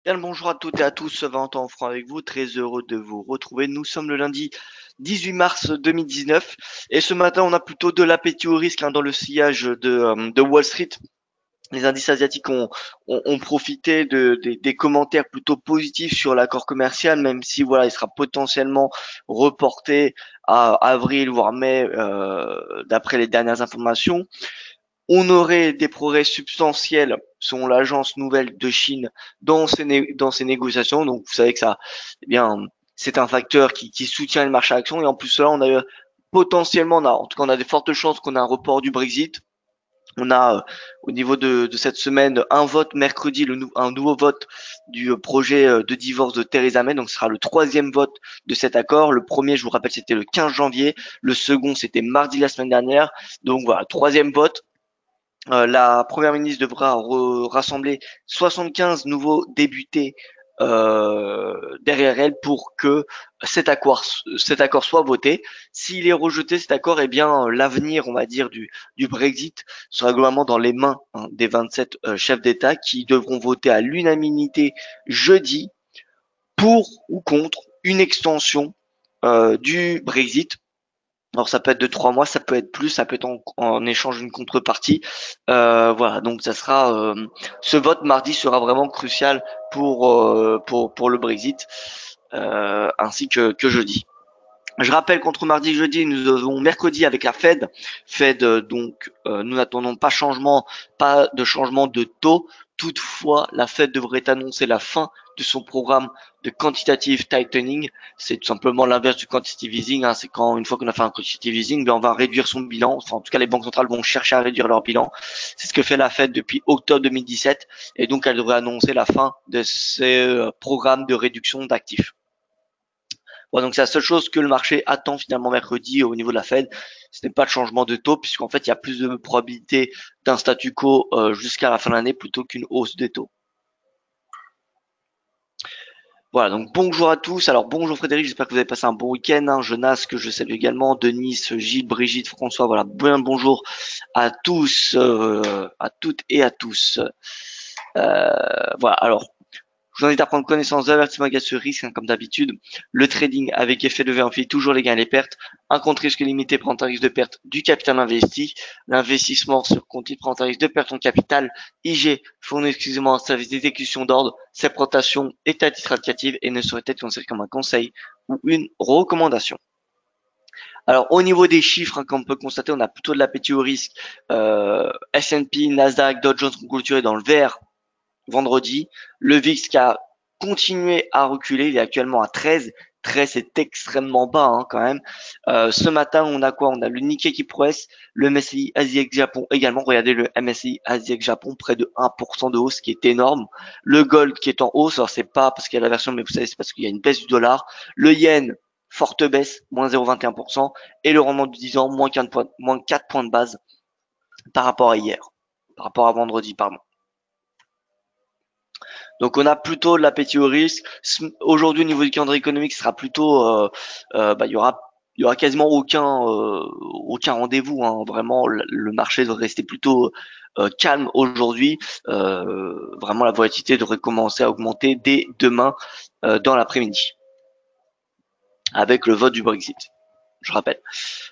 Bien le bonjour à toutes et à tous, Valentin Franc avec vous, très heureux de vous retrouver. Nous sommes le lundi 18 mars 2019 et ce matin on a plutôt de l'appétit au risque dans le sillage de Wall Street. Les indices asiatiques ont profité des commentaires plutôt positifs sur l'accord commercial, même si voilà, il sera potentiellement reporté à avril voire mai d'après les dernières informations. On aurait des progrès substantiels, selon l'agence nouvelle de Chine, dans ces négociations. Donc, vous savez que ça, eh bien, c'est un facteur qui soutient le marché action. Et en plus, là, on a potentiellement, en tout cas, on a des fortes chances qu'on ait un report du Brexit. On a au niveau de cette semaine un vote mercredi, un nouveau vote du projet de divorce de Theresa May. Donc ce sera le troisième vote de cet accord. Le premier, je vous rappelle, c'était le 15 janvier. Le second, c'était mardi la semaine dernière. Donc voilà, troisième vote. La première ministre devra rassembler 75 nouveaux députés derrière elle pour que cet accord soit voté. S'il est rejeté, cet accord, eh bien, l'avenir, on va dire, du Brexit sera globalement dans les mains des 27 chefs d'État qui devront voter à l'unanimité jeudi pour ou contre une extension du Brexit. Alors ça peut être de 3 mois, ça peut être plus, ça peut être en échange d'une contrepartie. Voilà, donc ça sera ce vote mardi sera vraiment crucial pour le Brexit ainsi que jeudi. Je rappelle qu'entre mardi et jeudi, nous avons mercredi avec la Fed. Fed, nous n'attendons pas de changement de taux. Toutefois, la Fed devrait annoncer la fin de son programme de quantitative tightening. C'est tout simplement l'inverse du quantitative easing. C'est quand, une fois qu'on a fait un quantitative easing, ben on va réduire son bilan. Enfin, en tout cas, les banques centrales vont chercher à réduire leur bilan. C'est ce que fait la Fed depuis octobre 2017. Et donc, elle devrait annoncer la fin de ces programmes de réduction d'actifs. Bon, donc c'est la seule chose que le marché attend finalement mercredi au niveau de la Fed. Ce n'est pas de changement de taux puisqu'en fait il y a plus de probabilité d'un statu quo jusqu'à la fin de l'année plutôt qu'une hausse des taux. Voilà, donc bonjour à tous. Alors bonjour Frédéric, j'espère que vous avez passé un bon week-end. Jonas, que je salue également. Denis, Gilles, Brigitte, François, voilà, bien bonjour à tous, à toutes et à tous. Voilà, alors je vous invite à prendre connaissance de l'avertissement à ce risque, comme d'habitude. Le trading avec effet de vérifie toujours les gains et les pertes. Un compte risque limité prend un risque de perte du capital investi. L'investissement sur compte titre prend un risque de perte en capital. IG fournit exclusivement un service d'exécution d'ordre. Cette présentation est à titre indicatif et ne saurait être considérée comme un conseil ou une recommandation. Alors au niveau des chiffres, comme on peut constater, on a plutôt de l'appétit au risque. S&P, Nasdaq, Dow Jones ont clôturé dans le vert vendredi. Le VIX qui a continué à reculer, il est actuellement à 13. 13 c'est extrêmement bas quand même. Ce matin, on a quoi? On a le Nikkei qui progresse, le MSCI Asie Japon également. Regardez le MSCI Asie Japon, près de 1% de hausse, ce qui est énorme. Le gold qui est en hausse, alors c'est pas parce qu'il y a la version, mais vous savez, c'est parce qu'il y a une baisse du dollar. Le yen, forte baisse, moins 0,21%. Et le rendement du 10 ans, moins 4 points de base par rapport à hier, par rapport à vendredi, pardon. Donc on a plutôt de l'appétit au risque. Aujourd'hui, au niveau du calendrier économique, ce sera plutôt, il y aura quasiment aucun rendez-vous. Vraiment, le marché devrait rester plutôt calme aujourd'hui. Vraiment, la volatilité devrait commencer à augmenter dès demain dans l'après-midi, avec le vote du Brexit. Je rappelle.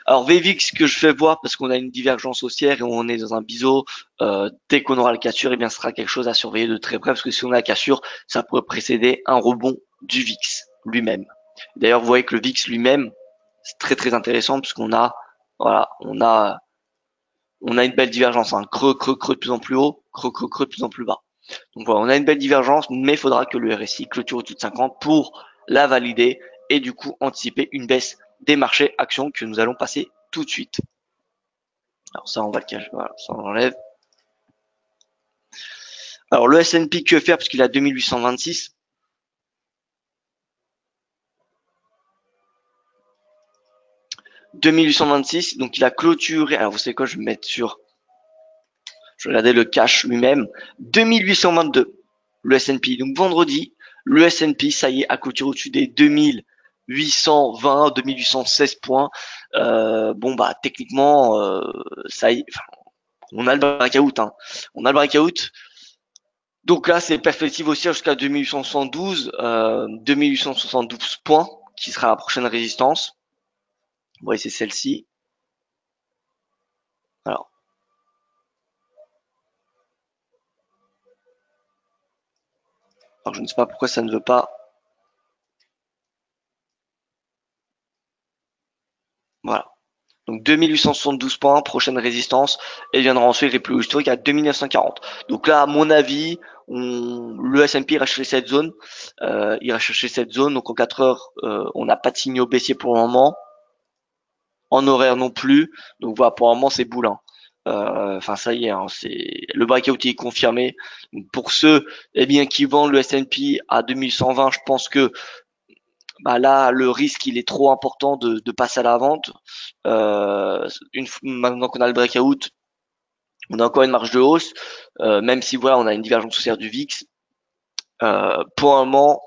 Alors VVix que je fais voir parce qu'on a une divergence haussière et on est dans un biseau, dès qu'on aura le cassure, eh bien ce sera quelque chose à surveiller de très près parce que si on a la cassure, ça pourrait précéder un rebond du VIX lui-même. D'ailleurs, vous voyez que le VIX lui-même, c'est très très intéressant parce qu'on a, voilà, on a une belle divergence, creux, creux, creux de plus en plus haut, creux, creux, creux de plus en plus bas. Donc voilà, on a une belle divergence, mais il faudra que le RSI clôture au-dessus de 50 pour la valider et du coup anticiper une baisse des marchés actions que nous allons passer tout de suite. Alors ça, on va le cacher, voilà, ça on enlève. Alors le S&P que faire parce qu'il a 2826. 2826, donc il a clôturé. Alors vous savez quoi, je vais mettre je vais regarder le cash lui-même. 2822, le S&P. Donc vendredi, le S&P, ça y est, a clôturé au-dessus des 2820, 2816 points. Techniquement, ça y est, on a le breakout. On a le breakout. Donc là, c'est perspective haussière jusqu'à 2872 points, qui sera la prochaine résistance. Vous voyez, c'est celle-ci. Alors, je ne sais pas pourquoi ça ne veut pas. Voilà. Donc 2872 points, prochaine résistance, et viendra ensuite les plus hauts historiques à 2940. Donc là, à mon avis, le S&P ira chercher cette zone, donc en 4 heures, on n'a pas de signaux baissiers pour le moment, en horaire non plus, donc voilà, pour le moment c'est boule, hein. Enfin ça y est, hein, c'est le breakout est confirmé. Donc, pour ceux qui vendent le S&P à 2120, je pense que là le risque il est trop important de passer à la vente. Maintenant qu'on a le breakout, on a encore une marge de hausse, même si voilà on a une divergence haussière du VIX. Pour un moment,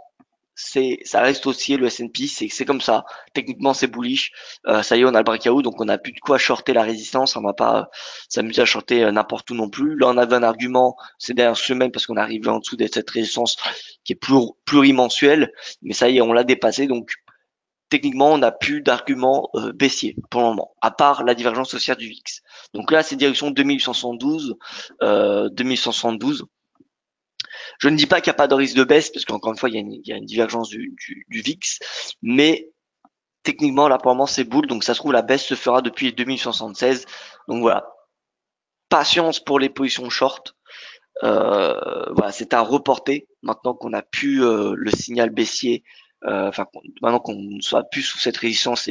ça reste haussier le S&P, c'est comme ça. Techniquement, c'est bullish. Ça y est, on a le breakout, donc on n'a plus de quoi shorter la résistance. On va pas s'amuser à shorter n'importe où non plus. Là, on avait un argument ces dernières semaines parce qu'on est arrivé en dessous de cette résistance qui est plurimensuelle, mais ça y est, on l'a dépassé. Donc techniquement, on n'a plus d'argument baissier pour le moment, à part la divergence haussière du VIX. Donc là, c'est direction 2172, 2172. Je ne dis pas qu'il n'y a pas de risque de baisse, parce qu'encore une fois, il y a une divergence du VIX, mais techniquement, là, pour le moment, c'est boule, donc ça se trouve, la baisse se fera depuis 2076. Donc voilà, patience pour les positions short. Voilà, c'est à reporter maintenant qu'on a pu le signal baissier, maintenant qu'on ne soit plus sous cette résistance,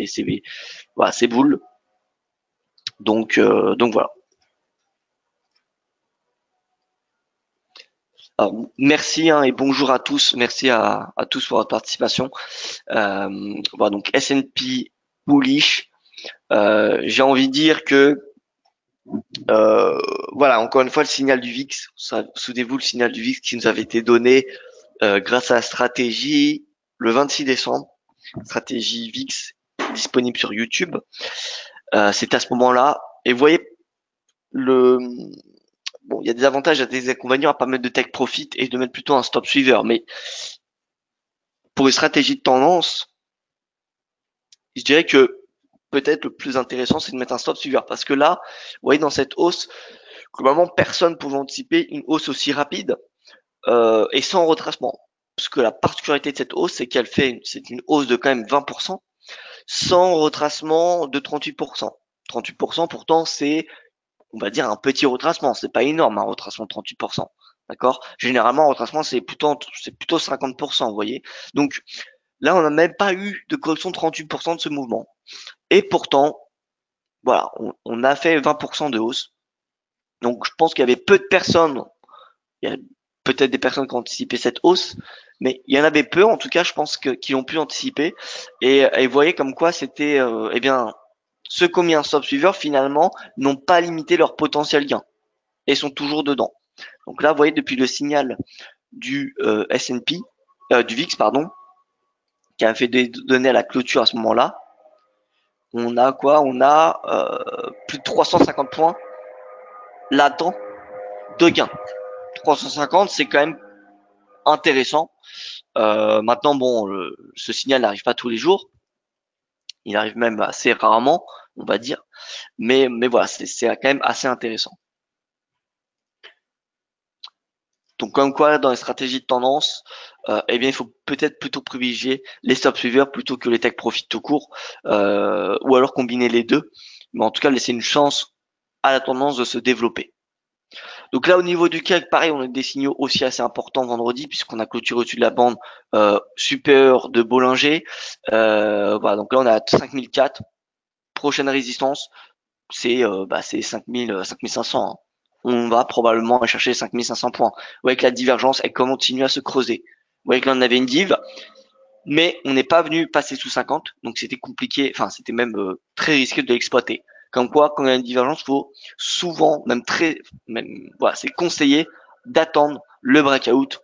voilà, c'est boule. Donc voilà. Alors, merci et bonjour à tous. Merci à tous pour votre participation. Voilà, donc S&P bullish. J'ai envie de dire que voilà, encore une fois, le signal du VIX. Souvenez-vous le signal du VIX qui nous avait été donné grâce à la stratégie le 26 décembre. Stratégie VIX disponible sur YouTube. C'est à ce moment-là. Et vous voyez, il y a des avantages et des inconvénients à pas mettre de take profit et de mettre plutôt un stop suiveur. Mais pour une stratégie de tendance, je dirais que peut-être le plus intéressant, c'est de mettre un stop suiveur. Parce que là, vous voyez, dans cette hausse, globalement, personne ne pouvait anticiper une hausse aussi rapide et sans retracement. Parce que la particularité de cette hausse, c'est c'est une hausse de quand même 20%, sans retracement de 38%. 38%, pourtant, c'est, on va dire, un petit retracement. C'est pas énorme, un retracement de 38%. D'accord? Généralement, un retracement, c'est plutôt 50%, vous voyez. Donc, là, on n'a même pas eu de correction de 38% de ce mouvement. Et pourtant, voilà, on a fait 20% de hausse. Donc, je pense qu'il y avait peu de personnes, il y a peut-être des personnes qui ont anticipé cette hausse, mais il y en avait peu, en tout cas, je pense qui ont pu anticiper. Et vous voyez comme quoi c'était, ceux qui ont mis un stop suiveur, finalement, n'ont pas limité leur potentiel gain et sont toujours dedans. Donc là, vous voyez, depuis le signal du S&P, du VIX, pardon, qui a fait des données à la clôture à ce moment-là, on a quoi? On a plus de 350 points latents de gain. 350, c'est quand même intéressant. Maintenant, bon, ce signal n'arrive pas tous les jours. Il arrive même assez rarement, on va dire. Mais voilà, c'est quand même assez intéressant. Donc, comme quoi, dans les stratégies de tendance, il faut peut-être plutôt privilégier les stop suiveurs plutôt que les take profit tout court, ou alors combiner les deux. Mais en tout cas, laisser une chance à la tendance de se développer. Donc là, au niveau du CAC, pareil, on a des signaux aussi assez importants vendredi, puisqu'on a clôturé au-dessus de la bande supérieure de Bollinger. Voilà, donc là, on est à 5004. Prochaine résistance, c'est 5000, 5500. Hein. On va probablement chercher 5500 points. Vous voyez que la divergence, elle continue à se creuser. Vous voyez que là, on avait une div, mais on n'est pas venu passer sous 50, donc c'était compliqué, enfin, c'était même très risqué de l'exploiter. Comme quoi, quand il y a une divergence, il faut souvent, voilà, c'est conseillé d'attendre le breakout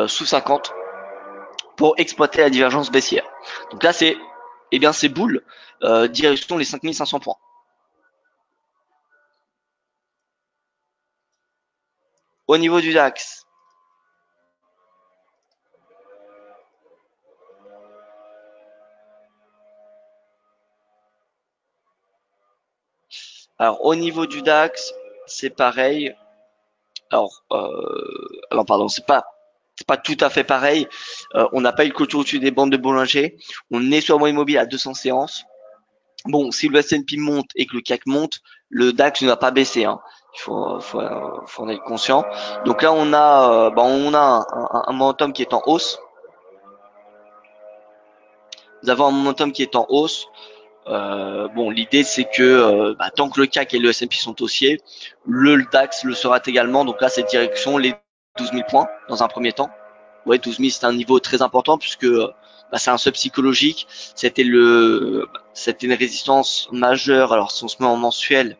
sous 50 pour exploiter la divergence baissière. Donc là, c'est boule, direction les 5500 points. Au niveau du DAX, Alors au niveau du DAX, c'est pareil. Alors pardon, c'est pas tout à fait pareil. On n'a pas eu le clôture au-dessus des bandes de Bollinger. On est sur un moyen mobile à 200 séances. Bon, si le S&P monte et que le CAC monte, le DAX ne va pas baisser, hein. Il faut en être conscient. Donc là, on a un momentum qui est en hausse. Nous avons un momentum qui est en hausse. Bon, l'idée c'est que tant que le CAC et le S&P sont haussiers, le DAX le sera également. Donc là, c'est direction les 12 000 points dans un premier temps. Ouais, 12 000, c'est un niveau très important puisque c'est un seuil psychologique. C'était une résistance majeure. Alors si on se met en mensuel,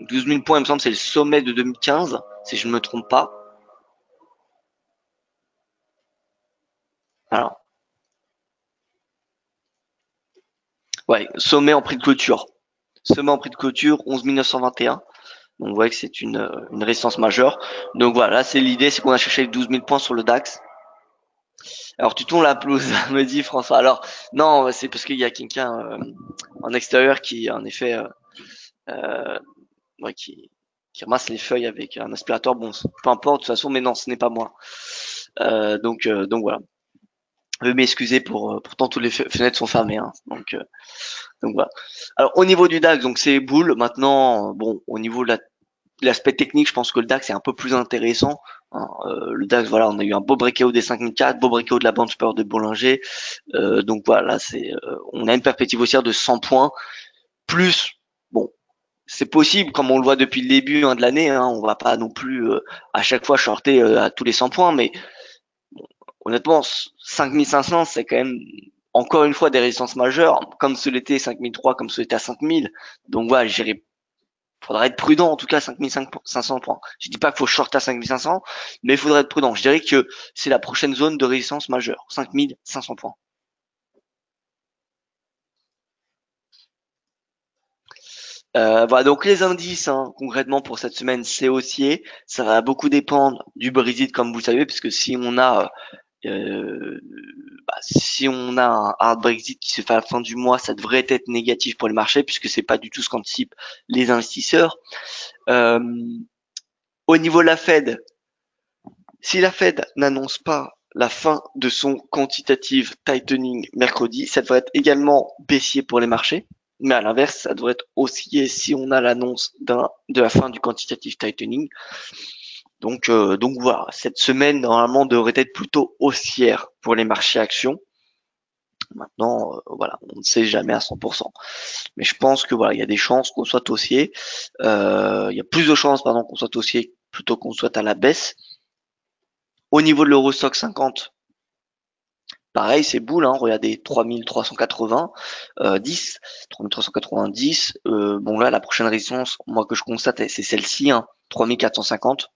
12 000 points, il me semble, c'est le sommet de 2015, si je ne me trompe pas. Alors, ouais, sommet en prix de clôture. Sommet en prix de clôture, 11 921. Donc, vous voyez que c'est une résistance majeure. Donc voilà, là, c'est l'idée, c'est qu'on a cherché les 12 000 points sur le DAX. Alors, tu tournes la pelouse, me dit François. Alors, non, c'est parce qu'il y a quelqu'un en extérieur qui, en effet, euh, ouais, qui ramasse les feuilles avec un aspirateur. Bon, peu importe, de toute façon, mais non, ce n'est pas moi. Donc voilà. Veuillez m'excuser pourtant toutes les fenêtres sont fermées, hein. Donc voilà. Alors au niveau du DAX, donc c'est boule. Maintenant, bon, au niveau de l'aspect technique, je pense que le DAX est un peu plus intéressant, hein. Le DAX, voilà, on a eu un beau breakout des 5004, beau breakout de la bande supérieure de Bollinger. Donc voilà, on a une perspective haussière de 100 points plus. Bon, c'est possible, comme on le voit depuis le début, hein, de l'année, hein. On va pas non plus à chaque fois shorter à tous les 100 points, mais honnêtement, 5500, c'est quand même encore une fois des résistances majeures, comme ce l'était 5003, comme ce l'était à 5000. Donc voilà, faudra être prudent, en tout cas 5500 points. Je dis pas qu'il faut short à 5500, mais il faudra être prudent. Je dirais que c'est la prochaine zone de résistance majeure, 5500 points. Voilà, donc les indices, hein, concrètement pour cette semaine, c'est haussier. Ça va beaucoup dépendre du Brexit, comme vous le savez, puisque euh, si on a un hard Brexit qui se fait à la fin du mois, ça devrait être négatif pour les marchés, puisque c'est pas du tout ce qu'anticipent les investisseurs. Euh, Au niveau de la Fed, si la Fed n'annonce pas la fin de son quantitative tightening mercredi, ça devrait être également baissier pour les marchés. Mais à l'inverse, ça devrait être haussier si on a l'annonce de la fin du quantitative tightening. Donc voilà, cette semaine normalement devrait être plutôt haussière pour les marchés actions. Maintenant, voilà, on ne sait jamais à 100%. Mais je pense que voilà, il y a des chances qu'on soit haussier. Il y a plus de chances, pardon, qu'on soit haussier plutôt qu'on soit à la baisse. Au niveau de l'Eurostock 50, pareil, c'est boule, hein, regardez, 3380, 10, 3390. Bon là, la prochaine résistance, moi que je constate, c'est celle-ci, hein, 3450.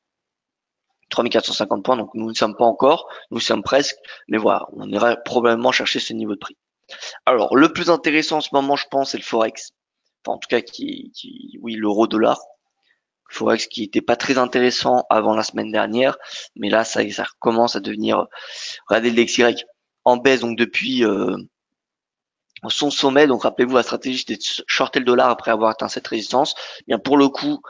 3450 points, donc nous ne sommes pas encore, nous sommes presque, mais voilà, on ira probablement chercher ce niveau de prix. Alors, le plus intéressant en ce moment, je pense, c'est le Forex. Enfin, en tout cas, oui, l'euro-dollar. Forex qui était pas très intéressant avant la semaine dernière, mais là, ça commence à devenir, regardez le DXY en baisse, donc depuis son sommet. Donc, rappelez-vous, la stratégie, c'était de shorter le dollar après avoir atteint cette résistance. Bien, pour le coup,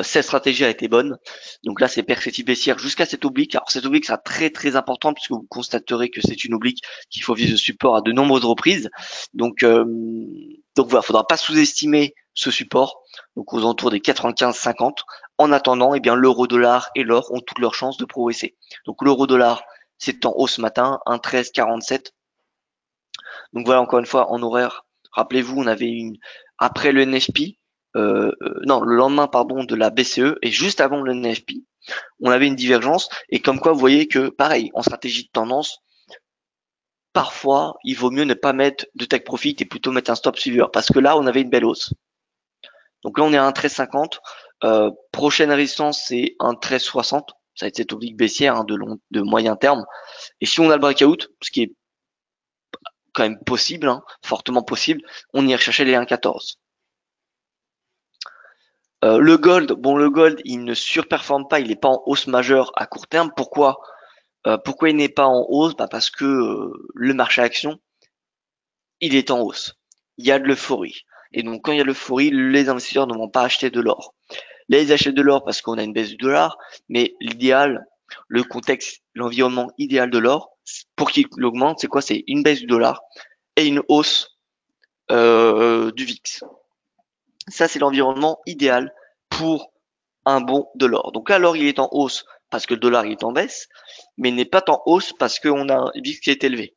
cette stratégie a été bonne. Donc là, c'est perspective baissière jusqu'à cette oblique. Alors cette oblique sera très très importante puisque vous constaterez que c'est une oblique qu'il faut viser de support à de nombreuses reprises. Donc voilà, faudra pas sous-estimer ce support. Donc aux alentours des 95-50. En attendant, eh bien l'euro-dollar et l'or ont toutes leurs chances de progresser. Donc l'euro-dollar, c'est en hausse ce matin, 1,1347. Donc voilà, encore une fois, en horaire, rappelez-vous, on avait après le NFP, non, le lendemain, pardon, de la BCE et juste avant le NFP, on avait une divergence. Et comme quoi, vous voyez que, pareil, en stratégie de tendance, parfois, il vaut mieux ne pas mettre de take profit et plutôt mettre un stop suiveur. Parce que là, on avait une belle hausse. Donc là, on est à 1,1350. Prochaine résistance, c'est 1,1360. Ça va être cette oblique baissière, hein, de moyen terme. Et si on a le breakout, ce qui est quand même possible, hein, fortement possible, on irait chercher les 1,14. Le gold, il ne surperforme pas, il n'est pas en hausse majeure à court terme. Pourquoi il n'est pas en hausse? Parce que le marché action, il est en hausse. Il y a de l'euphorie. Et donc, quand il y a l'euphorie, les investisseurs ne vont pas acheter de l'or. Là, ils achètent de l'or parce qu'on a une baisse du dollar, mais l'idéal, le contexte, l'environnement idéal de l'or, pour qu'il augmente, c'est quoi? C'est une baisse du dollar et une hausse du VIX. Ça, c'est l'environnement idéal pour un bon de l'or. Donc là, l'or, il est en hausse parce que le dollar il est en baisse, mais il n'est pas en hausse parce qu'on a un VIX qui est élevé.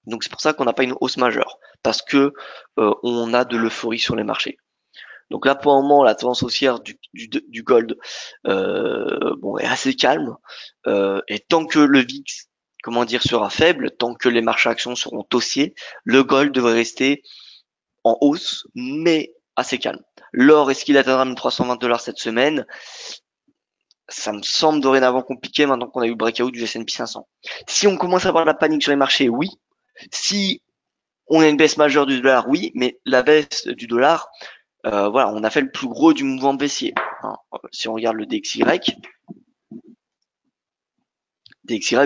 Donc c'est pour ça qu'on n'a pas une hausse majeure, parce que on a de l'euphorie sur les marchés. Donc là, pour le moment, la tendance haussière du gold bon, est assez calme. Et tant que le VIX, comment dire, sera faible, tant que les marchés actions seront haussiers, le gold devrait rester en hausse, mais assez calme. L'or, est-ce qu'il atteindra 1320 $ cette semaine? Ça me semble dorénavant compliqué maintenant qu'on a eu le breakout du S&P 500. Si on commence à avoir de la panique sur les marchés, oui. Si on a une baisse majeure du dollar, oui, mais la baisse du dollar, voilà, on a fait le plus gros du mouvement baissier. Hein. Si on regarde le DXY,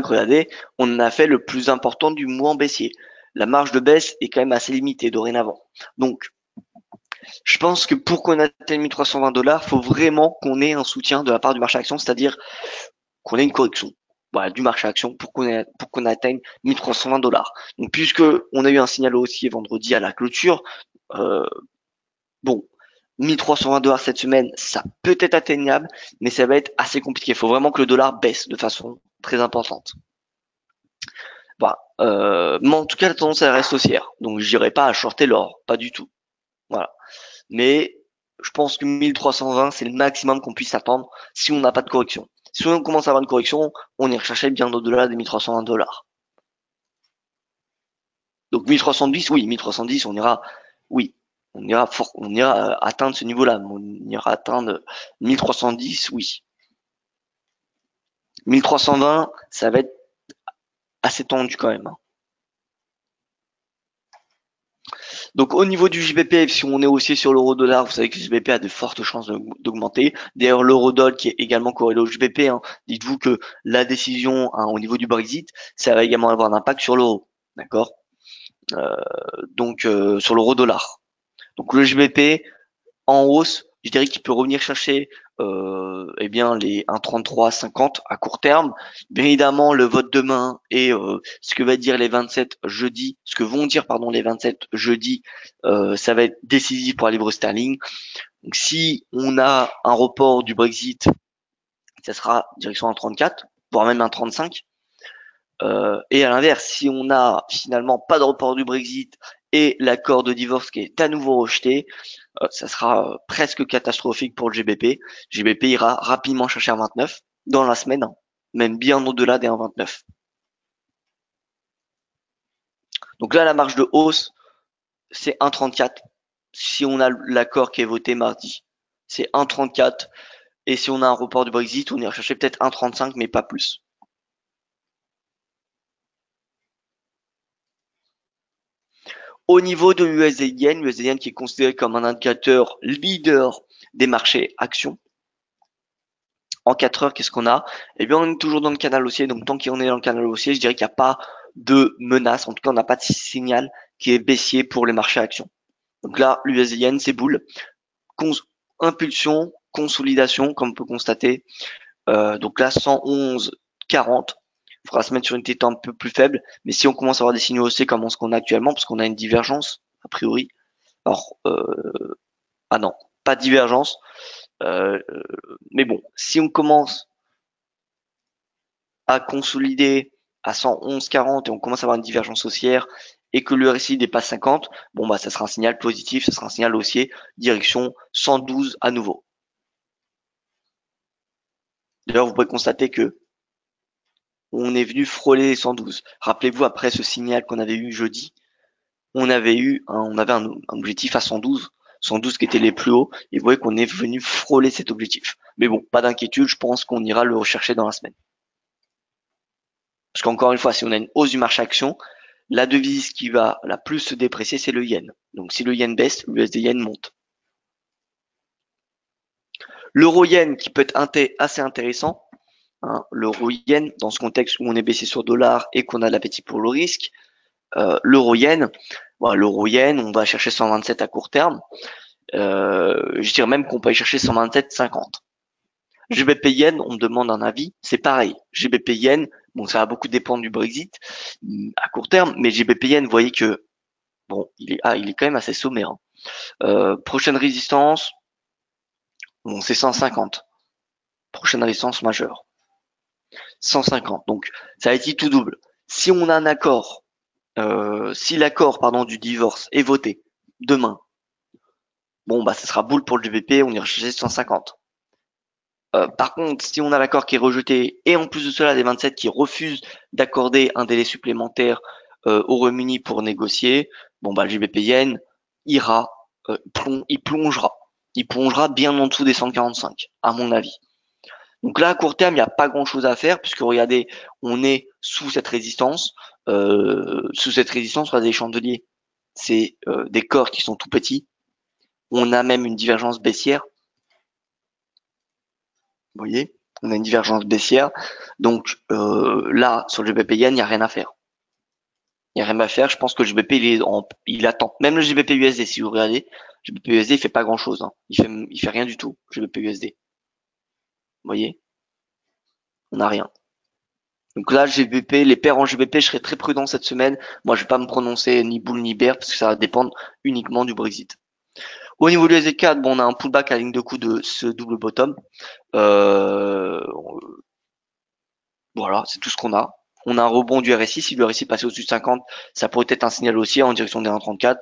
regardez, on a fait le plus important du mouvement baissier. La marge de baisse est quand même assez limitée dorénavant. Donc, je pense que pour qu'on atteigne 1320 $, faut vraiment qu'on ait un soutien de la part du marché action, c'est-à-dire qu'on ait une correction. Voilà, du marché action pour qu'on atteigne 1320 $. Donc, puisque on a eu un signal haussier vendredi à la clôture, bon, 1320 $ cette semaine, ça peut être atteignable, mais ça va être assez compliqué. Il faut vraiment que le dollar baisse de façon très importante. Voilà. Mais en tout cas, la tendance elle reste haussière. Donc, je n'irai pas à shorter l'or, pas du tout. Voilà. Mais je pense que 1320, c'est le maximum qu'on puisse attendre si on n'a pas de correction. Si on commence à avoir une correction, on ira chercher bien au-delà des 1320 $. Donc 1310, oui, 1310, on ira, oui, on ira atteindre ce niveau-là. On ira atteindre 1310, oui. 1320, ça va être assez tendu quand même. Hein. Donc au niveau du JBP, si on est aussi sur l'euro-dollar, vous savez que le JBP a de fortes chances d'augmenter. D'ailleurs, l'euro-dollar qui est également corrélé au JBP, hein, dites-vous que la décision hein, au niveau du Brexit, ça va également avoir un impact sur l'euro. D'accord Donc sur l'euro-dollar. Donc le JBP en hausse, je dirais qu'il peut revenir chercher eh bien les 1,3350 à court terme. Bien évidemment, le vote demain et ce que va dire les 27 jeudi, ce que vont dire pardon les 27 jeudi, ça va être décisif pour la livre sterling. Donc si on a un report du Brexit, ça sera direction 1,34, voire même 1,35. Et à l'inverse, si on a finalement pas de report du Brexit et l'accord de divorce qui est à nouveau rejeté, ça sera presque catastrophique pour le GBP. GBP ira rapidement chercher un 29 dans la semaine, hein, même bien au-delà des 1,29. Donc là, la marge de hausse, c'est 1,34. Si on a l'accord qui est voté mardi, c'est 1,34. Et si on a un report du Brexit, on ira chercher peut-être 1,35, mais pas plus. Au niveau de l'USD-Yen qui est considéré comme un indicateur leader des marchés actions. En 4 heures, qu'est-ce qu'on a? Eh bien, on est toujours dans le canal haussier. Donc, tant qu'on est dans le canal haussier, je dirais qu'il n'y a pas de menace. En tout cas, on n'a pas de signal qui est baissier pour les marchés actions. Donc là, l'USD-Yen, c'est boule. Impulsion, consolidation, comme on peut constater. Donc là, 111,40. Il faudra se mettre sur une tête un peu plus faible. Mais si on commence à avoir des signaux haussiers comme ce qu'on a actuellement, parce qu'on a une divergence, a priori. Alors, ah non, pas de divergence. Mais bon, si on commence à consolider à 111,40 et on commence à avoir une divergence haussière et que le RSI dépasse 50, bon bah ça sera un signal positif, ça sera un signal haussier, direction 112 à nouveau. D'ailleurs, vous pouvez constater que on est venu frôler les 112. Rappelez-vous, après ce signal qu'on avait eu jeudi, on avait un objectif à 112, 112 qui était les plus hauts, et vous voyez qu'on est venu frôler cet objectif. Mais bon, pas d'inquiétude, je pense qu'on ira le rechercher dans la semaine. Parce qu'encore une fois, si on a une hausse du marché action, la devise qui va la plus se déprécier, c'est le yen. Donc si le yen baisse, l'USD-yen monte. L'euro-yen qui peut être assez intéressant, hein, l'euro-yen dans ce contexte où on est baissé sur dollar et qu'on a l'appétit pour le risque, l'euro-yen, Voilà, l'euro-yen, on va chercher 127 à court terme. Je dirais même qu'on peut aller chercher 127,50. GBP yen, on me demande un avis, c'est pareil. GBP yen, bon, ça va beaucoup dépendre du Brexit à court terme, mais GBP yen, vous voyez que bon, il est quand même assez sommaire, hein. Prochaine résistance, bon, c'est 150. Prochaine résistance majeure, 150. Donc, ça a été tout double. Si on a un accord, si l'accord, pardon, du divorce est voté demain, bon, bah, ça sera boule pour le GBP, on ira chercher 150. Par contre, si on a l'accord qui est rejeté et en plus de cela des 27 qui refusent d'accorder un délai supplémentaire au Royaume-Uni pour négocier, bon bah le GBP yen ira, il plongera bien en dessous des 145 à mon avis. Donc là à court terme il n'y a pas grand-chose à faire puisque regardez on est sous cette résistance, regardez les chandeliers, c'est des corps qui sont tout petits, on a même une divergence baissière. Vous voyez, on a une divergence baissière. Donc là, sur le GBP yen, il n'y a rien à faire. Il n'y a rien à faire. Je pense que le GBP, il attend. Même le GBP USD, si vous regardez, le GBP USD, il fait pas grand chose, hein. Il fait rien du tout, le GBP USD. Vous voyez, on n'a rien. Donc là, GBP, les paires en GBP, je serai très prudent cette semaine. Moi, je vais pas me prononcer ni boule ni bear parce que ça va dépendre uniquement du Brexit. Au niveau du SD4, bon, on a un pullback à la ligne de coup de ce double bottom. Euh, Voilà, c'est tout ce qu'on a. On a un rebond du RSI. Si le RSI passait au-dessus de 50, ça pourrait être un signal haussier en direction des 1,34.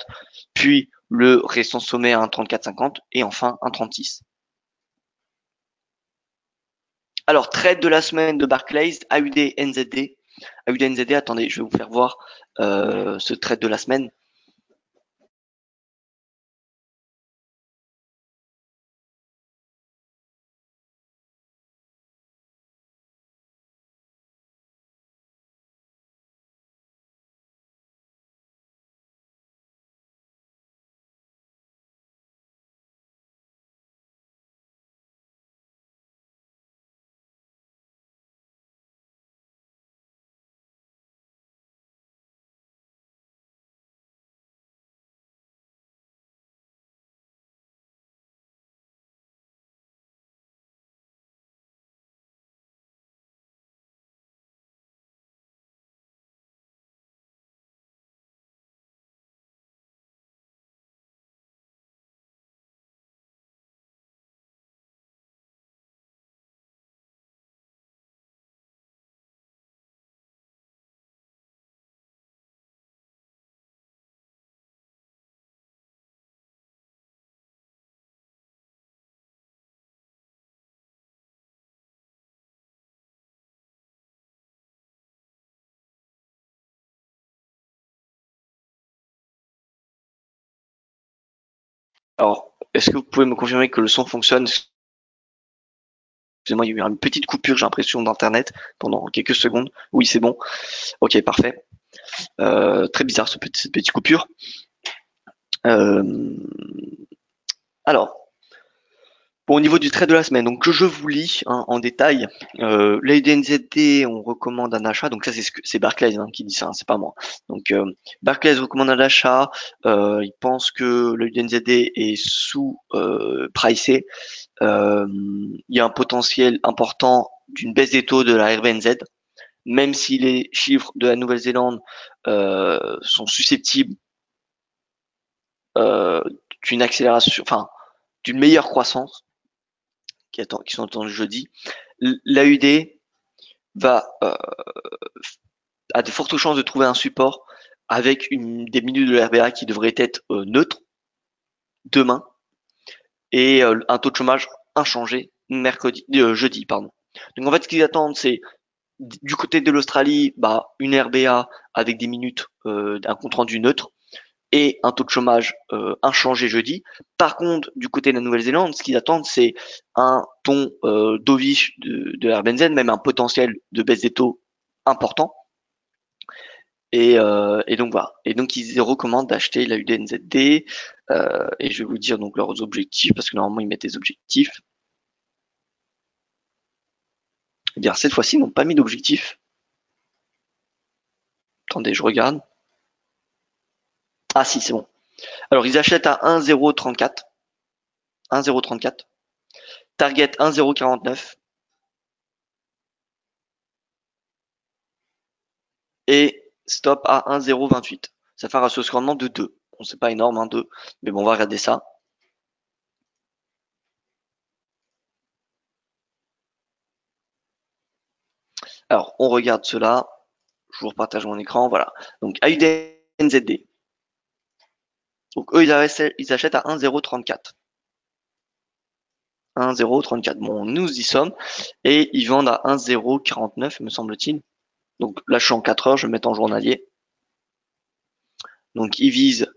Puis le récent sommet à 1,3450 et enfin 1,36. Alors, trade de la semaine de Barclays, AUD NZD. AUD NZD, attendez, je vais vous faire voir ce trade de la semaine. Alors, est-ce que vous pouvez me confirmer que le son fonctionne? Excusez-moi, il y a eu une petite coupure, j'ai l'impression, d'internet pendant quelques secondes. Oui, c'est bon. Ok, parfait. Très bizarre cette petite coupure. Euh, alors, bon, au niveau du trade de la semaine, donc que je vous lis hein, en détail, l'AUDNZD, on recommande un achat, donc ça c'est Barclays hein, qui dit ça, hein, c'est pas moi. Donc Barclays recommande un achat, il pense que l'AUDNZD est sous-pricé, il y a un potentiel important d'une baisse des taux de la RBNZ, même si les chiffres de la Nouvelle-Zélande sont susceptibles euh, d'une accélération, enfin d'une meilleure croissance qui sont attendus jeudi, l'AUD va a de fortes chances de trouver un support avec des minutes de l'RBA qui devraient être neutres demain et un taux de chômage inchangé jeudi pardon. Donc en fait ce qu'ils attendent c'est du côté de l'Australie une RBA avec des minutes un compte rendu neutre et un taux de chômage inchangé jeudi. Par contre, du côté de la Nouvelle-Zélande, ce qu'ils attendent, c'est un ton dovish de la RBNZ, même un potentiel de baisse des taux important. Et donc voilà. Et donc ils recommandent d'acheter la UDNZD. Et je vais vous dire donc leurs objectifs, parce que normalement ils mettent des objectifs. Eh bien cette fois-ci ils n'ont pas mis d'objectifs. Attendez, je regarde. Ah si, c'est bon. Alors, ils achètent à 1,034. 1,034. Target 1,049. Et stop à 1,028. Ça fait un ratio de rendement de 2. Bon, c'est pas énorme, hein, 2. Mais bon, on va regarder ça. Alors, on regarde cela. Je vous repartage mon écran. Voilà. Donc, AUDNZD. Donc, eux, ils achètent à 1,034. 1,034. Bon, nous y sommes. Et ils vendent à 1,049, me semble-t-il. Donc, là, je suis en 4 heures. Je vais me mettre en journalier. Donc, ils visent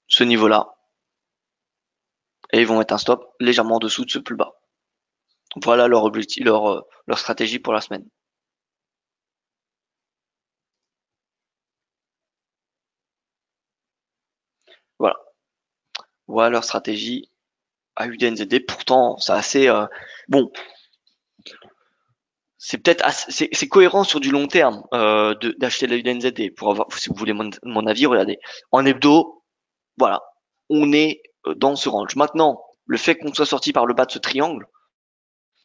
ce niveau-là. Et ils vont mettre un stop légèrement en dessous de ce plus bas. Voilà leur objectif, leur stratégie pour la semaine. Voilà. Voilà leur stratégie à UDNZD. Pourtant, c'est assez bon. C'est peut-être c'est cohérent sur du long terme d'acheter la UDNZD. Pour avoir, si vous voulez mon avis, regardez. En hebdo, voilà, on est dans ce range. Maintenant, le fait qu'on soit sorti par le bas de ce triangle,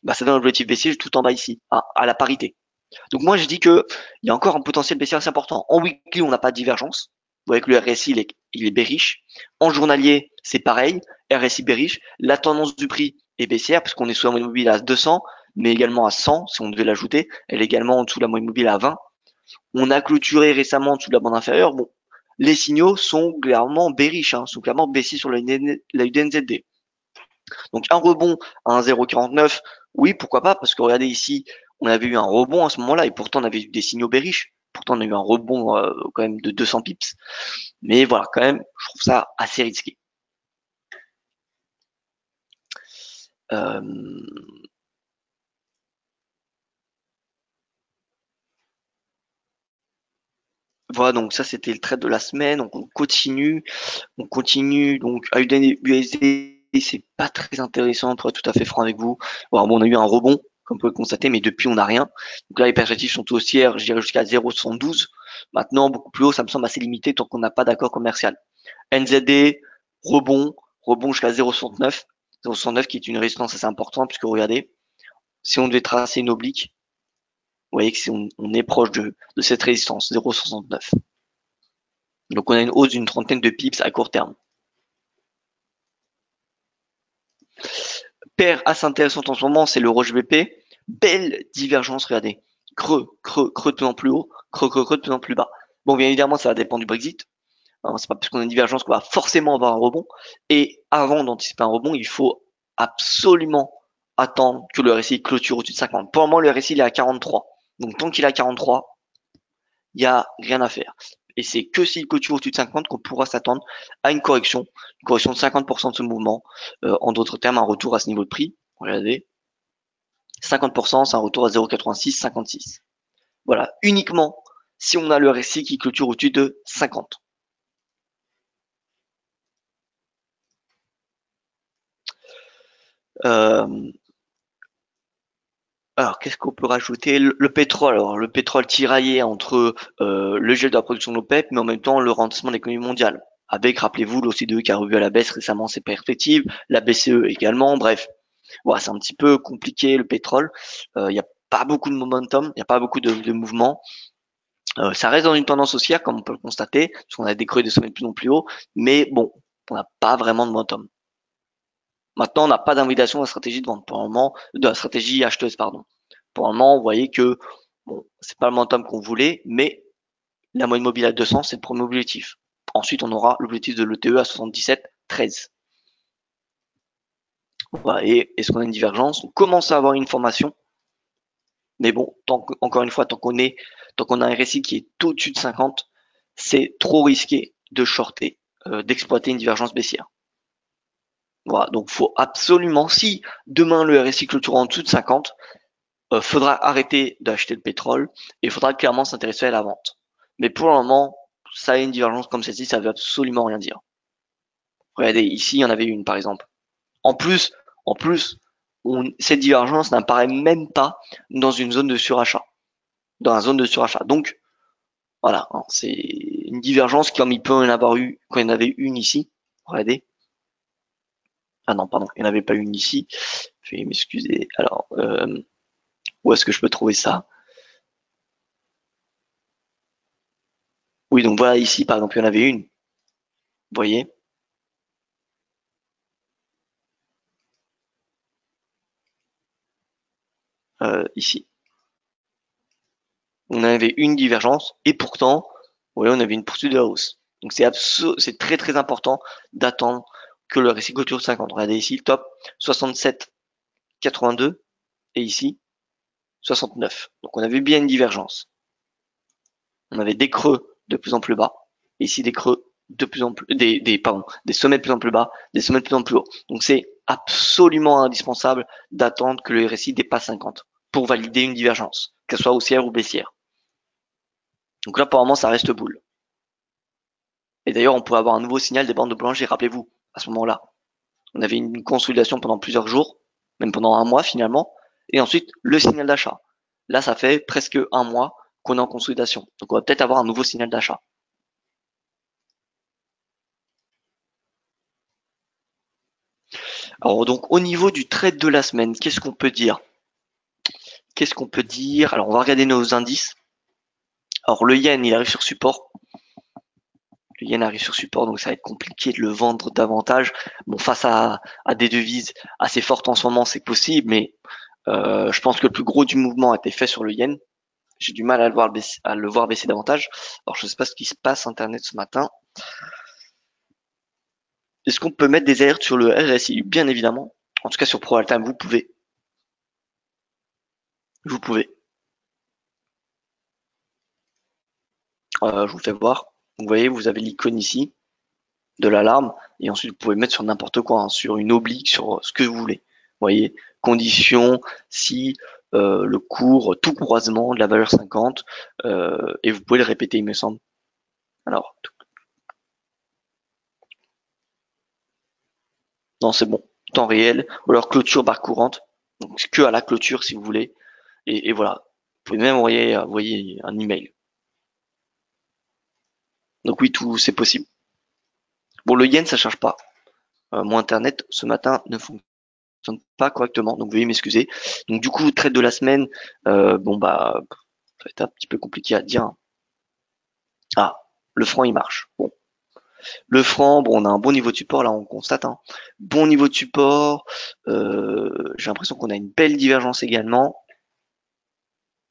bah, ça donne un objectif baissier tout en bas ici, à la parité. Donc moi, je dis que il y a encore un potentiel baissier assez important. En weekly, on n'a pas de divergence. Vous voyez que le RSI, il est bearish. En journalier, c'est pareil. RSI bearish. La tendance du prix est baissière parce qu'on est sous la moyenne mobile à 200, mais également à 100 si on devait l'ajouter. Elle est également en dessous de la moyenne mobile à 20. On a clôturé récemment en dessous de la bande inférieure. Bon, les signaux sont clairement bearish, hein, sont clairement baissiers sur la UDNZD. Donc un rebond à 1,049, oui, pourquoi pas, parce que regardez ici, on avait eu un rebond à ce moment-là, et pourtant on avait eu des signaux bearish. Pourtant on a eu un rebond quand même de 200 pips. Mais voilà, quand même, je trouve ça assez risqué. Euh, voilà, donc ça c'était le trade de la semaine. Donc on continue. Donc USD, c'est pas très intéressant pour être tout à fait franc avec vous. Bon, on a eu un rebond, comme vous pouvez le constater, mais depuis on n'a rien. Donc là les perspectives sont haussières, je dirais jusqu'à 0,72. Maintenant beaucoup plus haut, ça me semble assez limité tant qu'on n'a pas d'accord commercial. NZD, rebond jusqu'à 0,69. 0,69 qui est une résistance assez importante puisque regardez, si on devait tracer une oblique, vous voyez que on est proche de cette résistance, 0,69. Donc on a une hausse d'une trentaine de pips à court terme. Paire assez intéressante en ce moment, c'est le Roche BP. Belle divergence, regardez. Creux de plus en plus haut, creux de plus en plus bas. Bon, bien évidemment, ça va dépendre du Brexit. C'est pas parce qu'on a une divergence qu'on va forcément avoir un rebond. Et avant d'anticiper un rebond, il faut absolument attendre que le RSI clôture au-dessus de 50. Pour le moment, le RSI il est à 43. Donc tant qu'il est à 43, il n'y a rien à faire. Et c'est que s'il clôture au-dessus de 50 qu'on pourra s'attendre à une correction de 50% de ce mouvement. En d'autres termes, un retour à ce niveau de prix. Regardez, 50%, c'est un retour à 0,86, 56. Voilà, uniquement si on a le RSI qui clôture au-dessus de 50. Euh, Alors, qu'est-ce qu'on peut rajouter? Le pétrole. Alors, le pétrole tiraillé entre le gel de la production de l'OPEP, mais en même temps le ralentissement de l'économie mondiale. Avec, rappelez-vous, l'OCDE qui a revu à la baisse récemment ses perspectives, la BCE également. Bref, voilà, c'est un petit peu compliqué le pétrole. Il n'y a pas beaucoup de momentum, il n'y a pas beaucoup de mouvement. Ça reste dans une tendance haussière, comme on peut le constater, parce qu'on a des creux et des sommets de plus en plus haut. Mais bon, on n'a pas vraiment de momentum. Maintenant, on n'a pas d'invalidation de la stratégie de vente pour le moment, de la stratégie acheteuse, pardon. Pour le moment, vous voyez que bon, c'est pas le momentum qu'on voulait, mais la moyenne mobile à 200, c'est le premier objectif. Ensuite, on aura l'objectif de l'ETE à 77,13. Voilà. Et est-ce qu'on a une divergence? On commence à avoir une formation, mais bon, encore une fois, tant qu'on a un RSI qui est au-dessus de 50, c'est trop risqué de shorter, d'exploiter une divergence baissière. Voilà, donc faut absolument, si demain le RSI clôture en dessous de 50, faudra arrêter d'acheter le pétrole et il faudra clairement s'intéresser à la vente. Mais pour le moment, ça a une divergence comme celle-ci, ça veut absolument rien dire. Regardez, ici, il y en avait une, par exemple. En plus, en plus, cette divergence n'apparaît même pas dans une zone de surachat. Dans la zone de surachat. Donc, voilà, hein, une divergence comme il peut en avoir eu quand il y en avait une ici. Regardez. Ah non, pardon, il n'y en avait pas une ici. Je vais m'excuser. Alors, où est-ce que je peux trouver ça? Oui, donc voilà, ici, par exemple, il y en avait une. Vous voyez? Ici. On avait une divergence et pourtant, vous voyez, on avait une poursuite de la hausse. Donc c'est très très important d'attendre que le récit clôture 50. Regardez ici, top 67,82 et ici 69. Donc on avait bien une divergence. On avait des creux de plus en plus bas et ici des creux de plus en plus des sommets de plus en plus bas, des sommets de plus en plus hauts. Donc c'est absolument indispensable d'attendre que le RSI dépasse 50 pour valider une divergence, qu'elle soit haussière ou baissière. Donc là, pour le moment, ça reste boule. Et d'ailleurs, on pourrait avoir un nouveau signal des bandes de Bollinger, rappelez-vous, à ce moment-là. On avait une consolidation pendant plusieurs jours, même pendant un mois finalement, et ensuite le signal d'achat. Là, ça fait presque un mois qu'on est en consolidation. Donc on va peut-être avoir un nouveau signal d'achat. Alors donc au niveau du trade de la semaine, qu'est-ce qu'on peut dire? Qu'est-ce qu'on peut dire? Alors on va regarder nos indices. Alors le yen, il arrive sur support. Le yen arrive sur support, donc ça va être compliqué de le vendre davantage. Bon, face à des devises assez fortes en ce moment, c'est possible, mais je pense que le plus gros du mouvement a été fait sur le yen. J'ai du mal à le voir baisser davantage. Alors je ne sais pas ce qui se passe Internet ce matin. Est-ce qu'on peut mettre des alertes sur le RSI? Bien évidemment. En tout cas sur ProAltime, vous pouvez. Vous pouvez. Je vous fais voir. Vous voyez, vous avez l'icône ici de l'alarme et ensuite vous pouvez mettre sur n'importe quoi, hein, sur une oblique, sur ce que vous voulez. Vous voyez, condition si le cours tout croisement de la valeur 50 et vous pouvez le répéter, il me semble. Alors, non, c'est bon. Temps réel ou alors clôture barre courante. Donc que à la clôture si vous voulez. Et voilà. Vous pouvez même envoyer un email. Donc oui, tout c'est possible. Bon, le yen ça charge pas. Mon internet ce matin ne fonctionne pas correctement, donc veuillez m'excuser. Donc du coup, trade de la semaine, bon bah ça va être un petit peu compliqué à dire. Ah, le franc il marche. Bon, le franc, bon, on a un bon niveau de support là, on constate. Hein. Bon niveau de support. J'ai l'impression qu'on a une belle divergence également.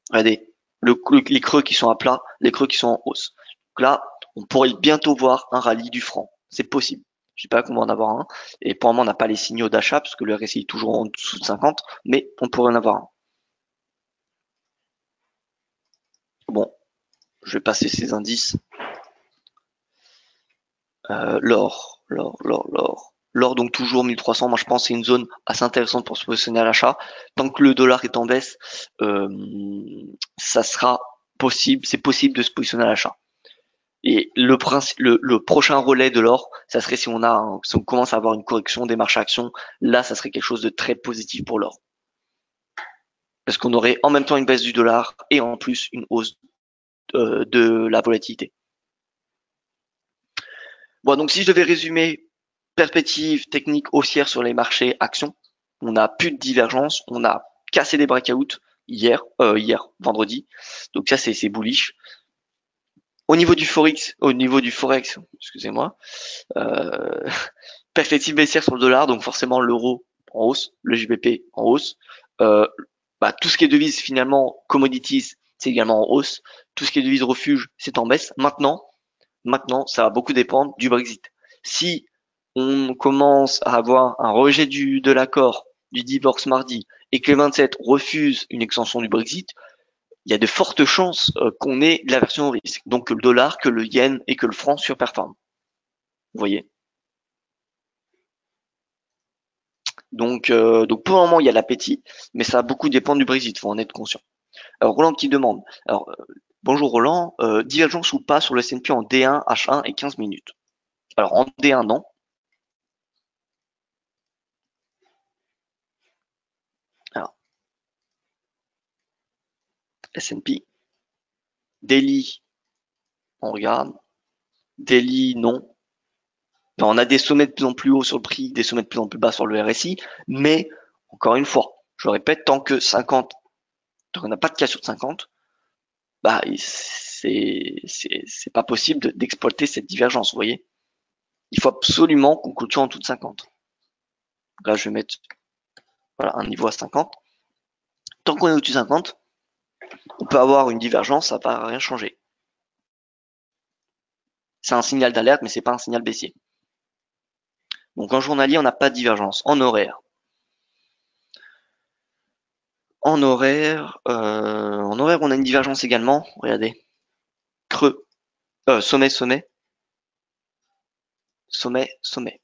Regardez, les creux qui sont à plat, les creux qui sont en hausse. Donc là, on pourrait bientôt voir un rallye du franc. C'est possible. Je sais pas qu'on va en avoir un. Et pour le moment, on n'a pas les signaux d'achat parce que le RSI est toujours en dessous de 50, mais on pourrait en avoir un. Bon, je vais passer ces indices. L'or. L'or, donc toujours 1300. Moi, je pense que c'est une zone assez intéressante pour se positionner à l'achat. Tant que le dollar est en baisse, euh, ça sera possible. C'est possible de se positionner à l'achat. Et le prochain relais de l'or, ça serait si on commence à avoir une correction des marchés actions, là, ça serait quelque chose de très positif pour l'or. Parce qu'on aurait en même temps une baisse du dollar et en plus une hausse de la volatilité. Bon, donc si je devais résumer, perspective technique haussière sur les marchés actions, on n'a plus de divergence, on a cassé des breakouts vendredi, donc ça c'est bullish. Au niveau du forex, excusez-moi, euh, perspective baissière sur le dollar, donc forcément l'euro en hausse, le GBP en hausse. Euh, tout ce qui est devise finalement, commodities, c'est également en hausse. Tout ce qui est devise refuge, c'est en baisse. Maintenant, ça va beaucoup dépendre du Brexit. Si on commence à avoir un rejet de l'accord du divorce mardi et que les 27 refusent une extension du Brexit, il y a de fortes chances qu'on ait de l'aversion au risque. Donc que le dollar, que le yen et que le franc surperforment. Vous voyez. Donc pour le moment, il y a l'appétit, mais ça va beaucoup dépendre du Brexit, faut en être conscient. Alors Roland qui demande, alors bonjour Roland, divergence ou pas sur le S&P en D1, H1 et 15 minutes. Alors en D1 non. Alors S&P, daily, on regarde. Daily, non. On a des sommets de plus en plus hauts sur le prix, des sommets de plus en plus bas sur le RSI, mais encore une fois, je le répète, tant qu'on n'a pas de cas sur 50, bah c'est pas possible d'exploiter cette divergence, vous voyez. Il faut absolument qu'on clôture en dessous de 50. Là, je vais mettre voilà, un niveau à 50. Tant qu'on est au-dessus de 50, on peut avoir une divergence, ça va rien changer. C'est un signal d'alerte, mais c'est pas un signal baissier. Donc en journalier, on n'a pas de divergence. En horaire, on a une divergence également. Regardez, creux, sommet, sommet, sommet, sommet.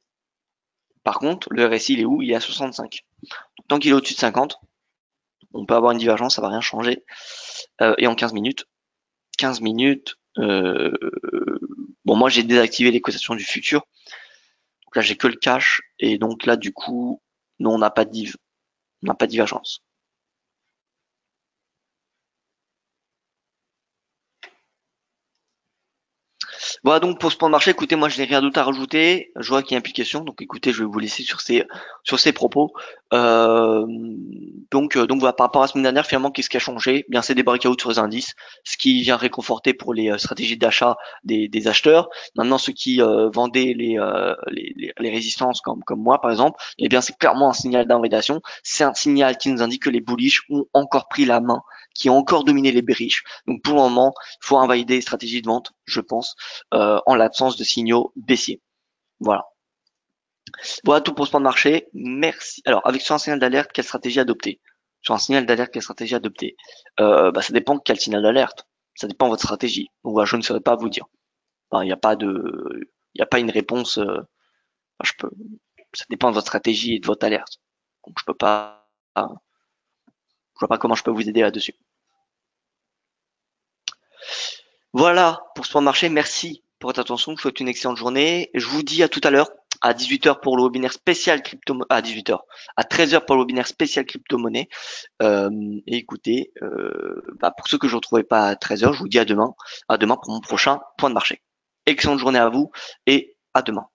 Par contre, le RSI, il est où? Il est à 65. Donc, tant qu'il est au-dessus de 50, on peut avoir une divergence, ça va rien changer. Et en 15 minutes, bon, moi j'ai désactivé les cotations du futur. Donc là, j'ai que le cash. Et donc là, du coup, non, on n'a pas de div. On n'a pas de divergence. Voilà donc pour ce point de marché, écoutez, moi je n'ai rien d'autre à rajouter. Je vois qu'il y a implication, donc écoutez, je vais vous laisser sur ces propos. Euh, donc voilà, par rapport à la semaine dernière, finalement, qu'est-ce qui a changé? Bien, c'est des breakouts sur les indices, ce qui vient réconforter pour les stratégies d'achat des acheteurs. Maintenant, ceux qui vendaient les résistances comme moi par exemple, eh bien c'est clairement un signal d'invalidation. C'est un signal qui nous indique que les bullish ont encore pris la main, qui ont encore dominé les bearish. Donc pour le moment, il faut invalider les stratégies de vente, je pense, en l'absence de signaux baissiers. Voilà. Voilà tout pour ce point de marché. Merci. Alors, avec sur un signal d'alerte, quelle stratégie adopter? Sur un signal d'alerte, quelle stratégie adopter? Ça dépend de quel signal d'alerte. Ça dépend de votre stratégie. Donc voilà, je ne saurais pas vous dire. Enfin, il n'y a pas une réponse. Je peux. Ça dépend de votre stratégie et de votre alerte. Donc je peux pas. Je vois pas comment je peux vous aider là-dessus. Voilà pour ce point de marché. Merci pour votre attention. Je vous souhaite une excellente journée. Je vous dis à tout à l'heure à 18h pour le webinaire spécial crypto, à 18h, à 13h pour le webinaire spécial crypto-monnaie. Et écoutez, pour ceux que je ne retrouvais pas à 13h, je vous dis à demain pour mon prochain point de marché. Excellente journée à vous et à demain.